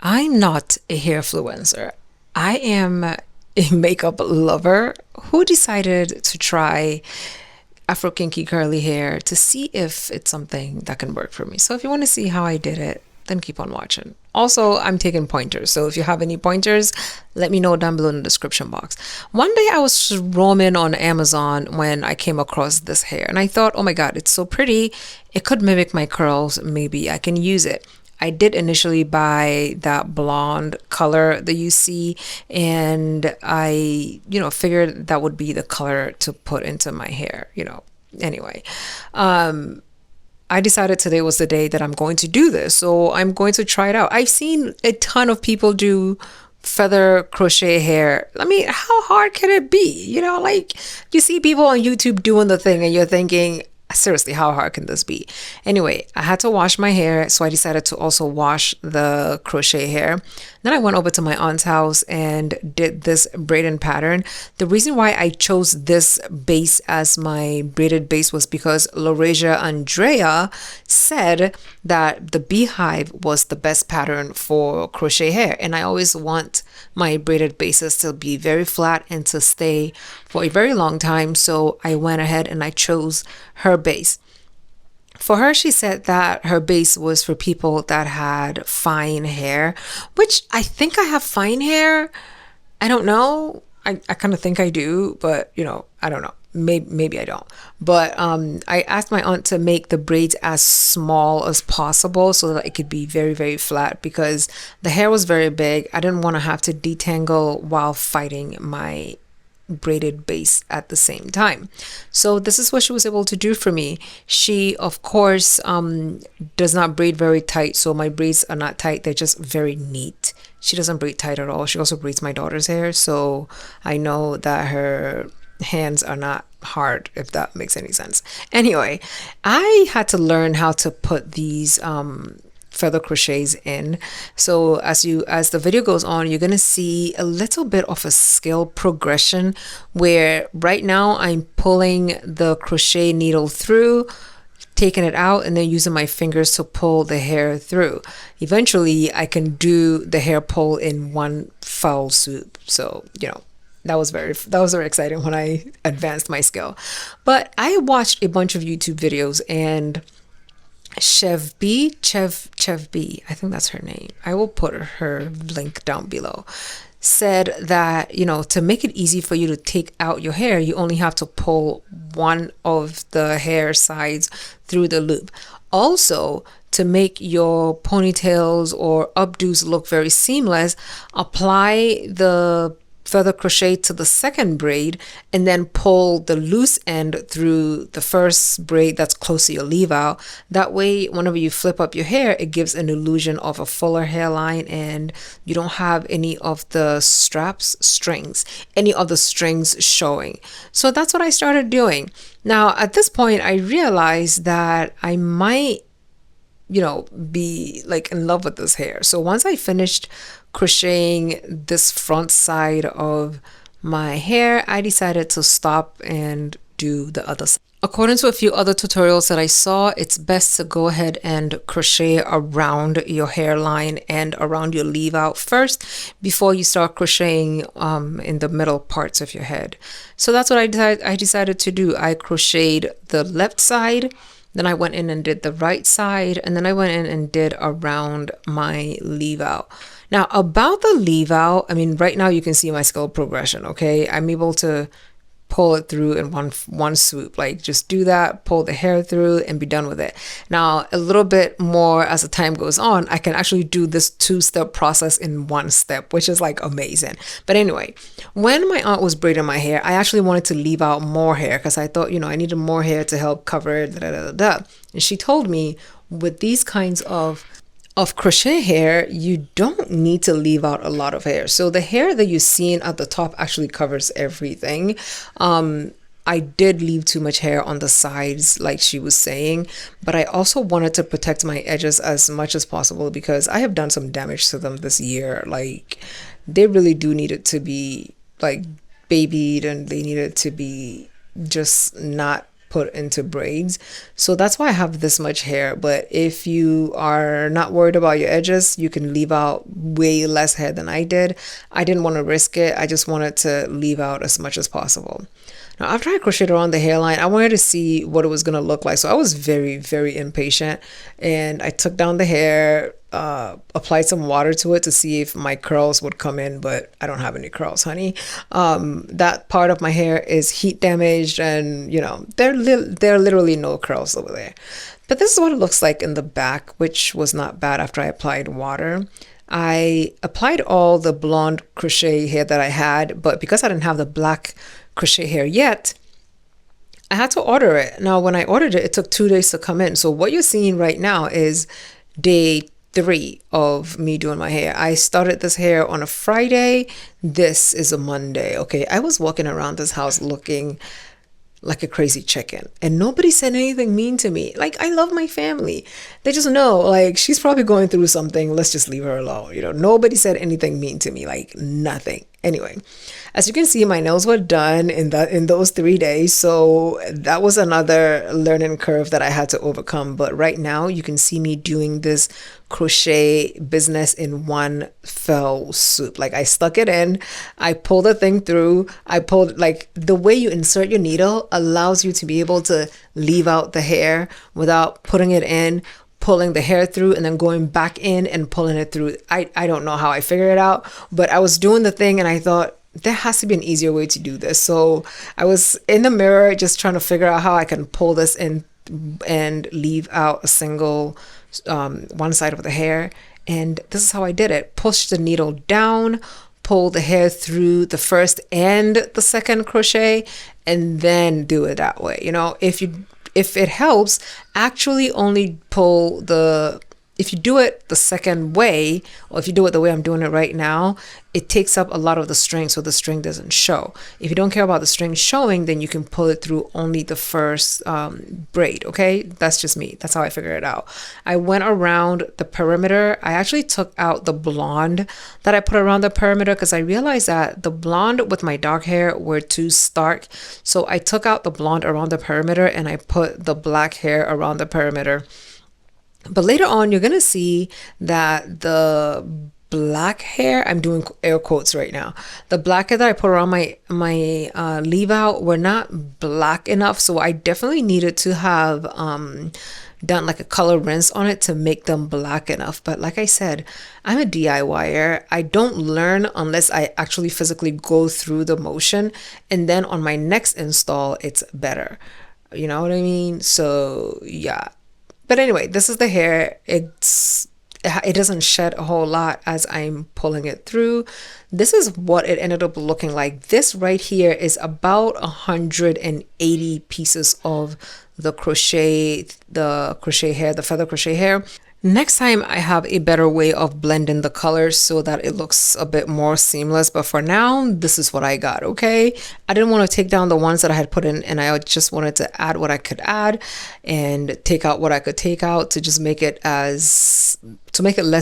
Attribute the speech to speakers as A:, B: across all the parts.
A: I'm not a hair influencer. I am a makeup lover who decided to try Afro kinky curly hair to see if it's something that can work for me. So if you want to see how I did it, then keep on watching. Also, I'm taking pointers. So if you have any pointers, let me know down below in the description box. One day I was roaming on Amazon when I came across this hair and I thought, oh my God, it's so pretty. It could mimic my curls. Maybe I can use it. I did initially buy that blonde color that you see, and I, figured that would be the color to put into my hair. Anyway, I decided today was the day that I'm going to do this. So I'm going to try it out. I've seen a ton of people do feather crochet hair. I mean, how hard can it be? Like you see people on YouTube doing the thing and you're thinking, seriously, how hard can this be? Anyway, I had to wash my hair, so I decided to also wash the crochet hair. Then I went over to my aunt's house and did this braiding pattern. The reason why I chose this base as my braided base was because Laurasia Andrea said that the beehive was the best pattern for crochet hair, and I always want my braided bases to be very flat and to stay for a very long time. So I went ahead and I chose her base. For her, she said that her base was for people that had fine hair, which I think I have fine hair. I don't know. I kind of think I do, but I don't know. Maybe I don't. But I asked my aunt to make the braids as small as possible so that it could be very, very flat because the hair was very big. I didn't want to have to detangle while fighting my braided base at the same time. So this is what she was able to do for me. She, of course, does not braid very tight. So my braids are not tight. They're just very neat. She doesn't braid tight at all. She also braids my daughter's hair. So I know that her hands are not hard, if that makes any sense. Anyway, I had to learn how to put these feather crochets in. So as the video goes on, you're gonna see a little bit of a skill progression where right now I'm pulling the crochet needle through, taking it out, and then using my fingers to pull the hair through. Eventually I can do the hair pull in one foul swoop. So that was very exciting when I advanced my skill. But I watched a bunch of YouTube videos, and Chev B, I think that's her name. I will put her link down below. Said that, to make it easy for you to take out your hair, you only have to pull one of the hair sides through the loop. Also, to make your ponytails or updos look very seamless, apply the feather crochet to the second braid and then pull the loose end through the first braid that's close to your leave out. That way, whenever you flip up your hair, it gives an illusion of a fuller hairline and you don't have any of the any of the strings showing. So that's what I started doing. Now, at this point, I realized that I might be like in love with this hair. So once I finished crocheting this front side of my hair, I decided to stop and do the other side. According to a few other tutorials that I saw, it's best to go ahead and crochet around your hairline and around your leave out first before you start crocheting in the middle parts of your head. So that's what I decided to do. I crocheted the left side, then I went in and did the right side, and then I went in and did around my leave out. Now, about the leave out, I mean, right now you can see my skill progression, okay? I'm able to pull it through in one swoop. Like, just do that, pull the hair through, and be done with it. Now, a little bit more as the time goes on, I can actually do this two-step process in one step, which is like amazing. But anyway, when my aunt was braiding my hair, I actually wanted to leave out more hair because I thought, I needed more hair to help cover it, And she told me with these kinds of crochet hair, you don't need to leave out a lot of hair. So the hair that you're seeing at the top actually covers everything. I did leave too much hair on the sides, like she was saying, but I also wanted to protect my edges as much as possible because I have done some damage to them this year. Like, they really do need it to be like babied, and they needed to be just not put into braids. So that's why I have this much hair. But if you are not worried about your edges, you can leave out way less hair than I did. I didn't want to risk it. I just wanted to leave out as much as possible. Now, after I crocheted around the hairline, I wanted to see what it was going to look like. So I was very, very impatient, and I took down the hair, applied some water to it to see if my curls would come in, but I don't have any curls, honey. That part of my hair is heat damaged, and there are literally no curls over there. But this is what it looks like in the back, which was not bad after I applied water. I applied all the blonde crochet hair that I had, but because I didn't have the black crochet hair yet, I had to order it. Now, when I ordered it, it took 2 days to come in. So what you're seeing right now is day 3 of me doing my hair. I started this hair on a Friday. This is a Monday. Okay, I was walking around this house looking like a crazy chicken, and nobody said anything mean to me. Like, I love my family. They just know, like, she's probably going through something. Let's just leave her alone. Nobody said anything mean to me, like nothing. Anyway, as you can see, my nails were done in those 3 days. So that was another learning curve that I had to overcome. But right now you can see me doing this crochet business in one fell swoop. Like, I stuck it in, I pulled the thing through, I pulled, like, the way you insert your needle allows you to be able to leave out the hair without putting it in, pulling the hair through, and then going back in and pulling it through. I don't know how I figured it out, but I was doing the thing and I thought there has to be an easier way to do this. So I was in the mirror just trying to figure out how I can pull this in and leave out a single one side of the hair. And this is how I did it. Push the needle down, pull the hair through the first and the second crochet, and then do it that way. If it helps, actually only pull if you do it the second way, or if you do it the way I'm doing it right now, it takes up a lot of the string, so the string doesn't show. If you don't care about the string showing, then you can pull it through only the first braid, okay? That's just me. That's how I figured it out. I went around the perimeter. I actually took out the blonde that I put around the perimeter because I realized that the blonde with my dark hair were too stark. So I took out the blonde around the perimeter and I put the black hair around the perimeter. But later on, you're going to see that the black hair, I'm doing air quotes right now, the black hair that I put around my leave out were not black enough. So I definitely needed to have done like a color rinse on it to make them black enough. But like I said, I'm a DIYer. I don't learn unless I actually physically go through the motion. And then on my next install, it's better. You know what I mean? So yeah. But anyway, this is the hair. It doesn't shed a whole lot as I'm pulling it through. This is what it ended up looking like. This right here is about 180 pieces of the crochet hair, the feather crochet hair. Next time I have a better way of blending the colors so that it looks a bit more seamless. But for now, this is what I got, okay? I didn't want to take down the ones that I had put in, and I just wanted to add what I could add and take out what I could take out to just make it less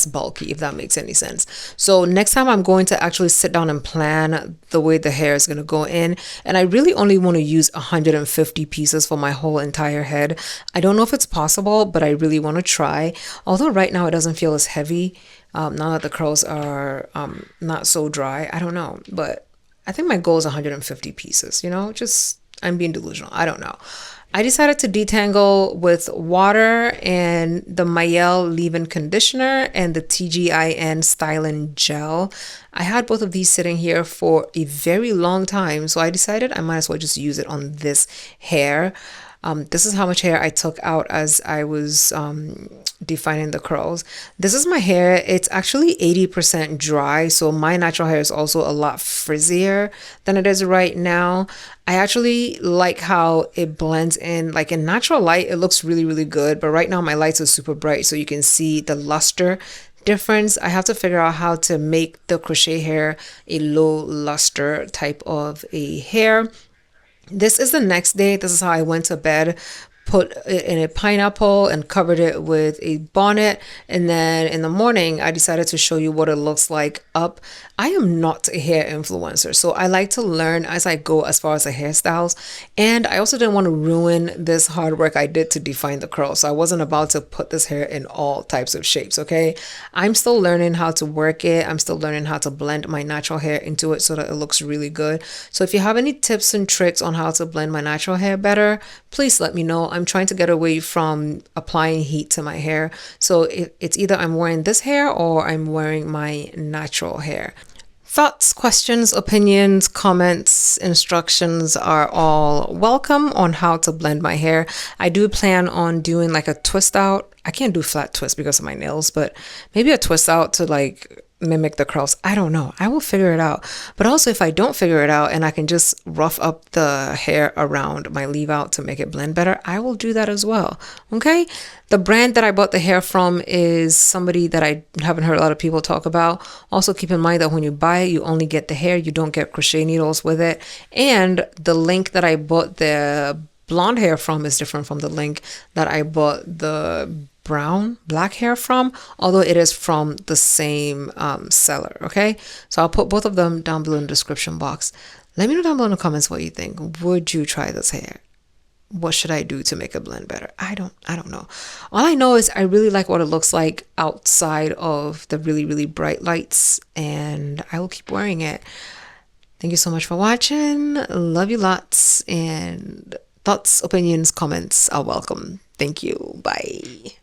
A: bulky, if that makes any sense. So next time I'm going to actually sit down and plan the way the hair is going to go in. And I really only want to use 150 pieces for my whole entire head. I don't know if it's possible, but I really want to try. Although right now it doesn't feel as heavy, now that the curls are not so dry. I don't know, but I think my goal is 150 pieces, just I'm being delusional. I don't know. I decided to detangle with water and the Mayel leave-in conditioner and the TGIN styling gel. I had both of these sitting here for a very long time, so I decided I might as well just use it on this hair. This is how much hair I took out as I was defining the curls. This is my hair. It's actually 80% dry, so my natural hair is also a lot frizzier than it is right now. I actually like how it blends in. Like in natural light, it looks really, really good, but right now my lights are super bright, so you can see the luster difference. I have to figure out how to make the crochet hair a low luster type of a hair. This is the next day. This is how I went to bed. put it in a pineapple and covered it with a bonnet. And then in the morning, I decided to show you what it looks like up. I am not a hair influencer, so I like to learn as I go as far as the hairstyles. And I also didn't want to ruin this hard work I did to define the curl. So I wasn't about to put this hair in all types of shapes, okay? I'm still learning how to work it. I'm still learning how to blend my natural hair into it so that it looks really good. So if you have any tips and tricks on how to blend my natural hair better, please let me know. I'm trying to get away from applying heat to my hair. So it's either I'm wearing this hair or I'm wearing my natural hair. Thoughts, questions, opinions, comments, instructions are all welcome on how to blend my hair. I do plan on doing like a twist out. I can't do flat twist because of my nails, but maybe a twist out to like mimic the curls. I don't know. I will figure it out. But also if I don't figure it out and I can just rough up the hair around my leave out to make it blend better, I will do that as well. Okay. The brand that I bought the hair from is somebody that I haven't heard a lot of people talk about. Also keep in mind that when you buy it, you only get the hair. You don't get crochet needles with it. And the link that I bought the blonde hair from is different from the link that I bought the black hair from, although it is from the same seller. Okay, so I'll put both of them down below in the description box. Let me know down below in the comments what you think. Would you try this hair? What should I do to make it blend better? I don't know. All I know is I really like what it looks like outside of the really bright lights, and I will keep wearing it. Thank you so much for watching. Love you lots, and thoughts, opinions, comments are welcome. Thank you. Bye.